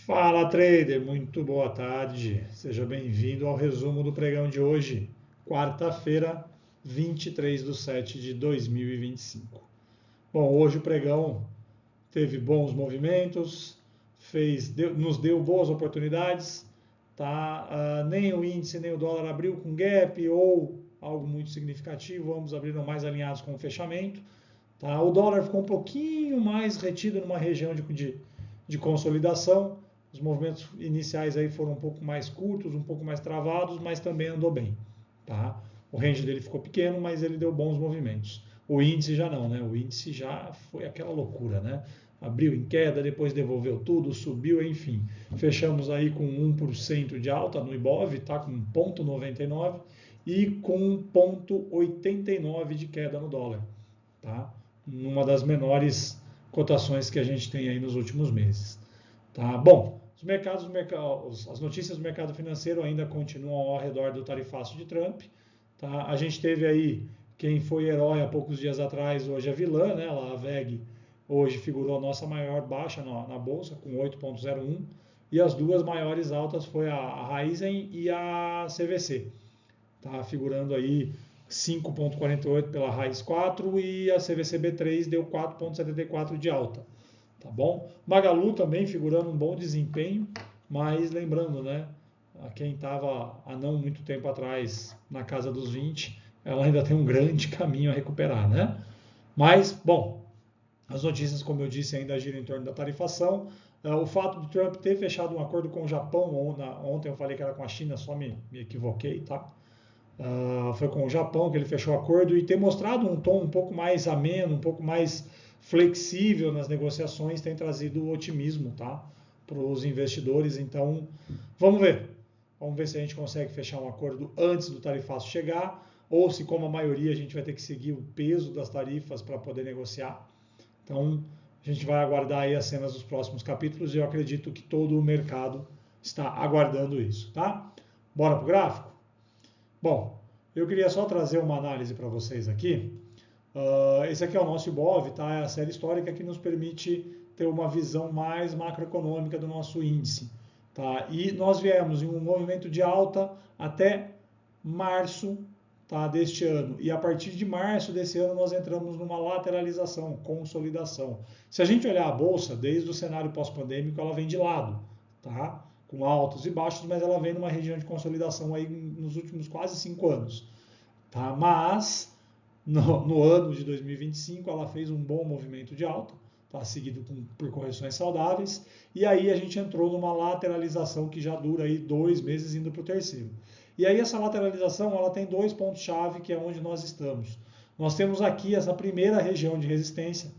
Fala trader, muito boa tarde. Seja bem-vindo ao resumo do pregão de hoje, quarta-feira, 23/7 de 2025. Bom, hoje o pregão teve bons movimentos, nos deu boas oportunidades, tá? Nem o índice nem o dólar abriu com gap ou algo muito significativo, ambos abriram mais alinhados com o fechamento. Tá? O dólar ficou um pouquinho mais retido numa região de consolidação. Os movimentos iniciais aí foram um pouco mais curtos, um pouco mais travados, mas também andou bem. Tá? O range dele ficou pequeno, mas ele deu bons movimentos. O índice já não, né? O índice já foi aquela loucura, né? Abriu em queda, depois devolveu tudo, subiu, enfim. Fechamos aí com 1% de alta no Ibov, tá? Com 0,99 e com 0,89 de queda no dólar. Tá? Numa das menores cotações que a gente tem aí nos últimos meses. Tá? Bom, as notícias do mercado financeiro ainda continuam ao redor do tarifaço de Trump. Tá? A gente teve aí quem foi herói há poucos dias atrás, hoje é vilã, né? A VEG hoje figurou a nossa maior baixa na bolsa, com 8,01, e as duas maiores altas foi a Raizen e a CVC. Tá figurando aí 5,48 pela Raiz 4 e a CVCB3 deu 4,74 de alta. Tá bom? Magalu também figurando um bom desempenho, mas lembrando, né? Quem estava há não muito tempo atrás na casa dos 20, ela ainda tem um grande caminho a recuperar, né? Mas, bom, as notícias, como eu disse, ainda giram em torno da tarifação. O fato de Trump ter fechado um acordo com o Japão, ontem eu falei que era com a China, só me equivoquei, tá? Foi com o Japão que ele fechou o acordo e ter mostrado um tom um pouco mais ameno, um pouco mais flexível nas negociações tem trazido otimismo, tá, para os investidores. Então, vamos ver. Vamos ver se a gente consegue fechar um acordo antes do tarifaço chegar ou se, como a maioria, a gente vai ter que seguir o peso das tarifas para poder negociar. Então, a gente vai aguardar aí as cenas dos próximos capítulos e eu acredito que todo o mercado está aguardando isso, tá? Bora pro gráfico? Bom, eu queria só trazer uma análise para vocês aqui. Esse aqui é o nosso Ibov, tá? É a série histórica que nos permite ter uma visão mais macroeconômica do nosso índice. Tá? E nós viemos em um movimento de alta até março, tá, deste ano. E a partir de março desse ano nós entramos numa lateralização, consolidação. Se a gente olhar a bolsa, desde o cenário pós-pandêmico, ela vem de lado, tá? Com altos e baixos, mas ela vem numa região de consolidação aí nos últimos quase 5 anos. Tá? Mas no ano de 2025 ela fez um bom movimento de alta, tá? Seguido por correções saudáveis, e aí a gente entrou numa lateralização que já dura aí 2 meses indo para o terceiro. E aí essa lateralização ela tem 2 pontos-chave, que é onde nós estamos. Nós temos aqui essa primeira região de resistência,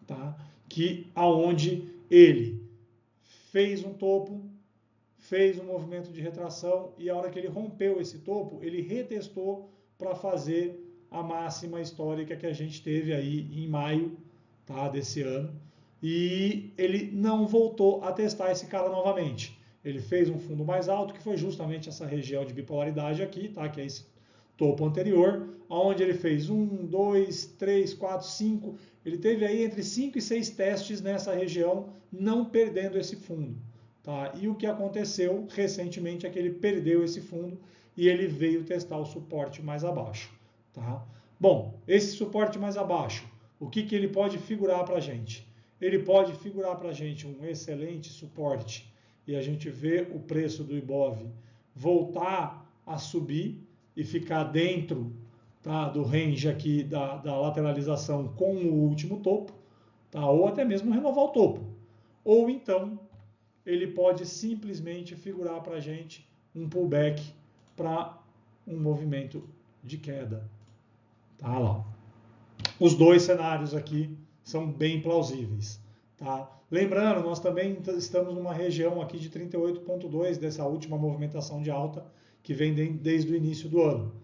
tá? Que aonde ele fez um topo, fez um movimento de retração e a hora que ele rompeu esse topo, ele retestou para fazer a máxima histórica que a gente teve aí em maio, tá, desse ano. E ele não voltou a testar esse cara novamente. Ele fez um fundo mais alto, que foi justamente essa região de bipolaridade aqui, tá, que é esse topo anterior, onde ele fez 1, 2, 3, 4, 5. Ele teve aí entre 5 e 6 testes nessa região, não perdendo esse fundo. Tá? E o que aconteceu recentemente é que ele perdeu esse fundo e ele veio testar o suporte mais abaixo. Tá? Bom, esse suporte mais abaixo, o que ele pode figurar para a gente? Ele pode figurar para a gente um excelente suporte e a gente vê o preço do Ibov voltar a subir e ficar dentro, tá, do range aqui da lateralização com o último topo, tá? Ou até mesmo renovar o topo. Ou então ele pode simplesmente figurar para a gente um pullback para um movimento de queda. Tá lá. Os dois cenários aqui são bem plausíveis. Tá? Lembrando, nós também estamos numa região aqui de 38,2 dessa última movimentação de alta que vem desde o início do ano.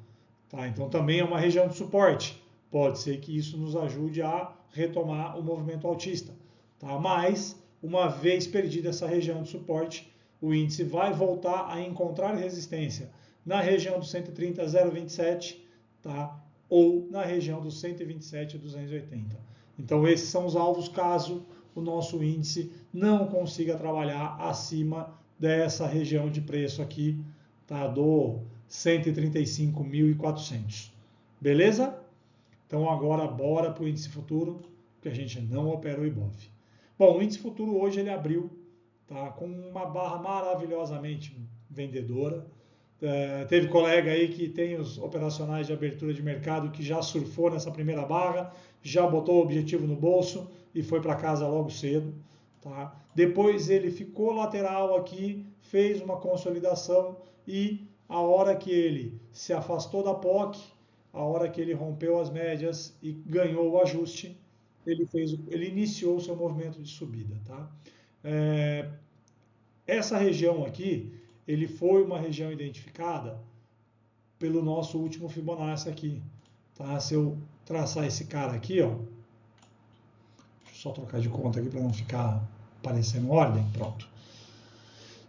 Tá? Então também é uma região de suporte. Pode ser que isso nos ajude a retomar o movimento altista. Tá? Mas uma vez perdida essa região de suporte, o índice vai voltar a encontrar resistência na região do 130,027, tá? Ou na região dos 127,280. Então esses são os alvos caso o nosso índice não consiga trabalhar acima dessa região de preço aqui, tá? Do 135.400. Beleza? Então agora bora para o índice futuro, que a gente não opera o IBOV. Bom, o índice futuro hoje ele abriu, tá, com uma barra maravilhosamente vendedora. Teve colega aí que tem os operacionais de abertura de mercado que já surfou nessa primeira barra, já botou o objetivo no bolso e foi para casa logo cedo. Tá? Depois ele ficou lateral aqui, fez uma consolidação e a hora que ele se afastou da POC, a hora que ele rompeu as médias e ganhou o ajuste, ele iniciou o seu movimento de subida. Tá? Essa região aqui, ele foi uma região identificada pelo nosso último Fibonacci aqui. Tá? Se eu traçar esse cara aqui, ó, deixa eu só trocar de conta aqui para não ficar parecendo ordem, pronto.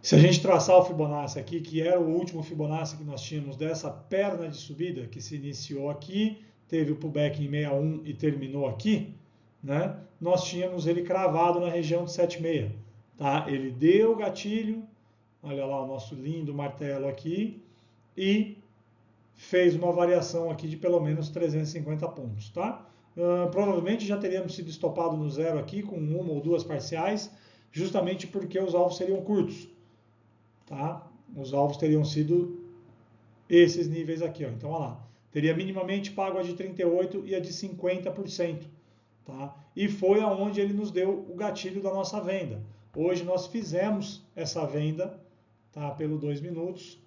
Se a gente traçar o Fibonacci aqui, que era o último Fibonacci que nós tínhamos dessa perna de subida, que se iniciou aqui, teve o pullback em 61 e terminou aqui, né? Nós tínhamos ele cravado na região de 7,6. Tá? Ele deu o gatilho, olha lá o nosso lindo martelo aqui, e fez uma variação aqui de pelo menos 350 pontos. Tá? Provavelmente já teríamos sido estopado no zero aqui, com uma ou duas parciais, justamente porque os alvos seriam curtos. Tá? Os alvos teriam sido esses níveis aqui. Ó. Então, olha lá. Teria minimamente pago a de 38% e a de 50%. Tá? E foi aonde ele nos deu o gatilho da nossa venda. Hoje nós fizemos essa venda, tá, pelo 2 minutos.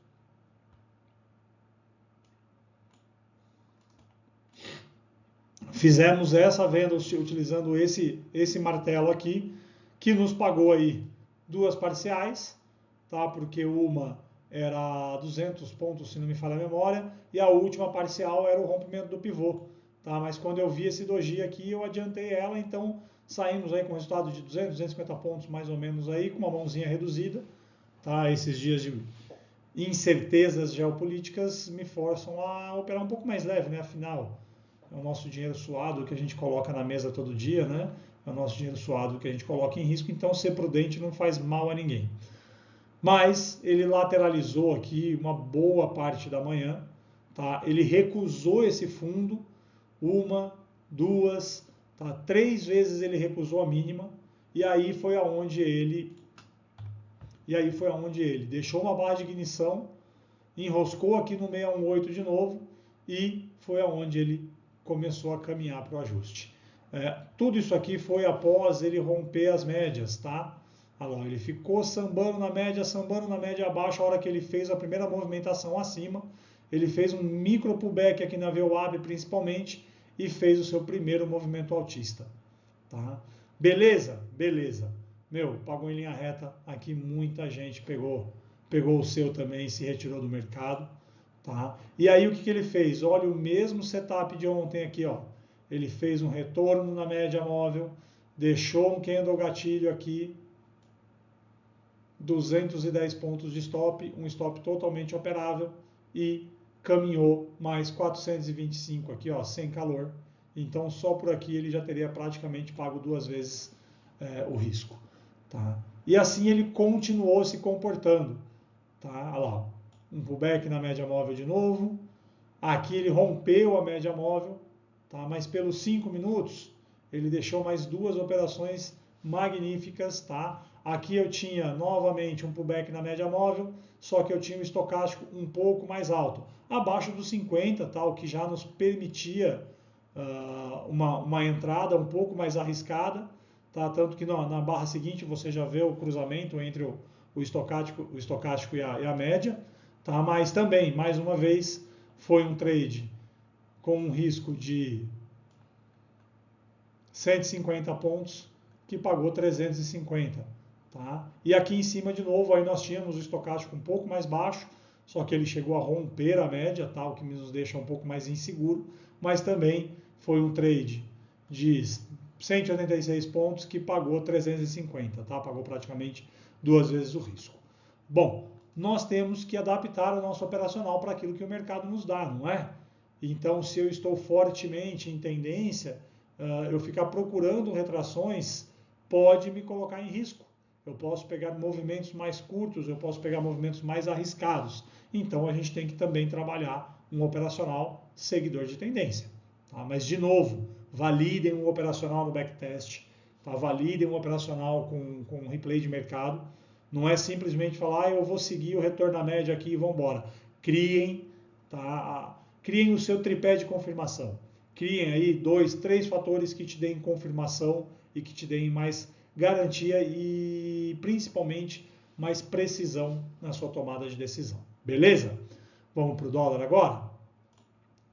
Fizemos essa venda utilizando esse martelo aqui, que nos pagou aí duas parciais, tá? Porque uma era 200 pontos, se não me falha a memória, e a última parcial era o rompimento do pivô. Tá? Mas quando eu vi esse doji aqui, eu adiantei ela, então saímos aí com resultado de 200, 250 pontos mais ou menos aí, com uma mãozinha reduzida. Tá? Esses dias de incertezas geopolíticas me forçam a operar um pouco mais leve, né? Afinal, é o nosso dinheiro suado que a gente coloca na mesa todo dia, né? É o nosso dinheiro suado que a gente coloca em risco, então ser prudente não faz mal a ninguém. Mas ele lateralizou aqui uma boa parte da manhã, tá? Ele recusou esse fundo, uma, duas, tá? 3 vezes ele recusou a mínima, e aí foi aonde ele deixou uma barra de ignição, enroscou aqui no 618 de novo, e foi aonde ele começou a caminhar para o ajuste. Tudo isso aqui foi após ele romper as médias, tá? Olha lá, ele ficou sambando na média abaixo. A hora que ele fez a primeira movimentação acima, ele fez um micro pullback aqui na VWAP principalmente e fez o seu primeiro movimento altista. Tá? Beleza? Beleza. Meu, pagou em linha reta. Aqui muita gente pegou o seu também e se retirou do mercado. Tá? E aí o que ele fez? Olha o mesmo setup de ontem aqui. Ó. Ele fez um retorno na média móvel, deixou um candle gatilho aqui, 210 pontos de stop, um stop totalmente operável e caminhou mais 425 aqui, ó, sem calor. Então só por aqui ele já teria praticamente pago 2 vezes o risco. Tá? E assim ele continuou se comportando. Tá? Olha lá, um pullback na média móvel de novo. Aqui ele rompeu a média móvel, tá? Mas pelos 5 minutos ele deixou mais 2 operações magníficas. Tá? Aqui eu tinha novamente um pullback na média móvel, só que eu tinha um estocástico um pouco mais alto, abaixo dos 50, tá? O que já nos permitia uma entrada um pouco mais arriscada. Tá? Tanto que na barra seguinte você já vê o cruzamento entre o estocástico e a média. Tá? Mas também, mais uma vez, foi um trade com um risco de 150 pontos que pagou 350. Tá? E aqui em cima de novo aí nós tínhamos o estocástico um pouco mais baixo, só que ele chegou a romper a média, tá? O que nos deixa um pouco mais inseguro, mas também foi um trade de 186 pontos que pagou 350, tá? Pagou praticamente 2 vezes o risco. Bom, nós temos que adaptar o nosso operacional para aquilo que o mercado nos dá, não é? Então, se eu estou fortemente em tendência, eu ficar procurando retrações pode me colocar em risco. Eu posso pegar movimentos mais curtos, eu posso pegar movimentos mais arriscados. Então a gente tem que também trabalhar um operacional seguidor de tendência. Tá? Mas, de novo, validem um operacional no backtest, tá? Validem um operacional com replay de mercado. Não é simplesmente falar, eu vou seguir o retorno à média aqui e vamos embora. Criem, tá? Criem o seu tripé de confirmação. Criem aí 2, 3 fatores que te deem confirmação e que te deem mais garantia e principalmente mais precisão na sua tomada de decisão. Beleza? Vamos para o dólar agora?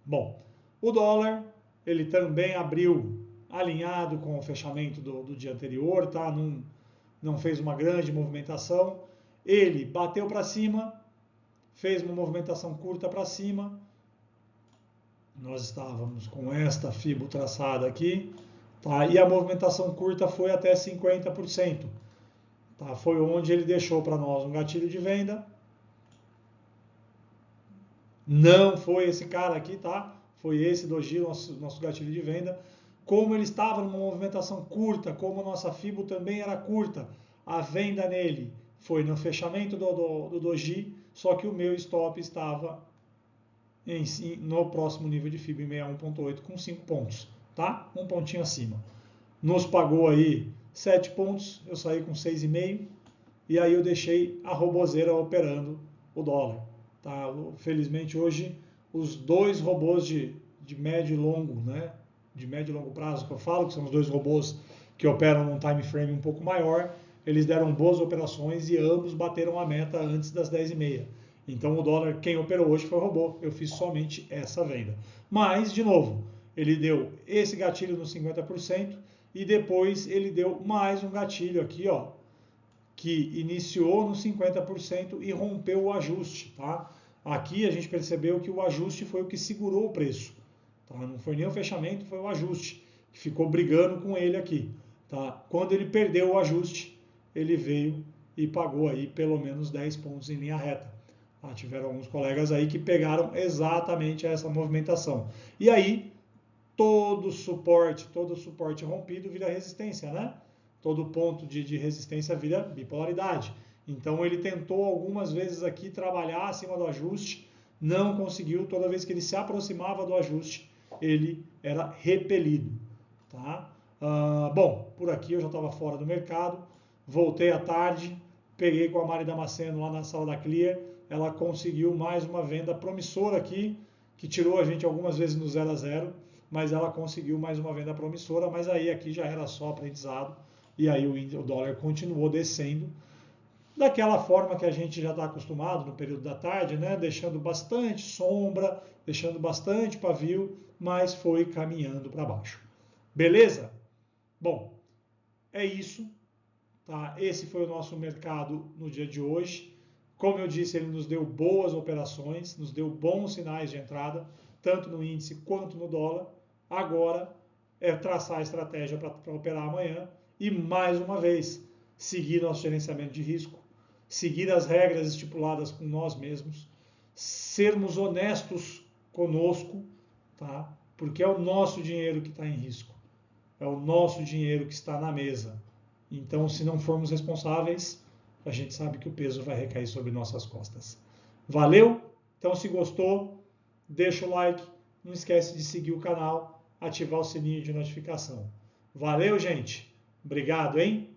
Bom, o dólar ele também abriu alinhado com o fechamento do dia anterior, tá? Não fez uma grande movimentação. Ele bateu para cima, fez uma movimentação curta para cima. Nós estávamos com esta fibra traçada aqui, tá? E a movimentação curta foi até 50%. Tá? Foi onde ele deixou para nós um gatilho de venda. Não foi esse cara aqui, tá? Foi esse doji, nosso gatilho de venda. Como ele estava numa movimentação curta, como a nossa fibra também era curta, a venda nele foi no fechamento do doji, só que o meu stop estava no próximo nível de fibra em 61.8 com 5 pontos, tá? Um pontinho acima. Nos pagou aí 7 pontos, eu saí com 6,5 e aí eu deixei a roboseira operando o dólar. Tá? Felizmente hoje os dois robôs de médio e longo, né? De médio e longo prazo que eu falo, que são os dois robôs que operam num time frame um pouco maior, eles deram boas operações e ambos bateram a meta antes das 10h30. Então o dólar, quem operou hoje foi o robô, eu fiz somente essa venda. Mas, de novo, ele deu esse gatilho no 50% e depois ele deu mais um gatilho aqui, ó, que iniciou no 50% e rompeu o ajuste, tá? Aqui a gente percebeu que o ajuste foi o que segurou o preço, tá? Não foi nem o fechamento, foi o ajuste, que ficou brigando com ele aqui, tá? Quando ele perdeu o ajuste, ele veio e pagou aí pelo menos 10 pontos em linha reta. Tá? Tiveram alguns colegas aí que pegaram exatamente essa movimentação. E aí, todo suporte rompido vira resistência, né? Todo ponto de resistência vira bipolaridade. Então ele tentou algumas vezes aqui trabalhar acima do ajuste, não conseguiu. Toda vez que ele se aproximava do ajuste, ele era repelido. Tá? Bom, por aqui eu já estava fora do mercado, voltei à tarde, peguei com a Mari Damasceno lá na sala da Clear, ela conseguiu mais uma venda promissora aqui, que tirou a gente algumas vezes no 0 a 0, mas ela conseguiu mais uma venda promissora, mas aí aqui já era só aprendizado, e aí o dólar continuou descendo, daquela forma que a gente já está acostumado no período da tarde, né? Deixando bastante sombra, deixando bastante pavio, mas foi caminhando para baixo. Beleza? Bom, é isso. Tá? Esse foi o nosso mercado no dia de hoje. Como eu disse, ele nos deu boas operações, nos deu bons sinais de entrada, tanto no índice quanto no dólar. Agora é traçar a estratégia para operar amanhã e, mais uma vez, seguir nosso gerenciamento de risco, seguir as regras estipuladas com nós mesmos, sermos honestos conosco, tá? Porque é o nosso dinheiro que está em risco, é o nosso dinheiro que está na mesa. Então, se não formos responsáveis, a gente sabe que o peso vai recair sobre nossas costas. Valeu? Então, se gostou, deixa o like, não esquece de seguir o canal, ativar o sininho de notificação. Valeu, gente! Obrigado, hein?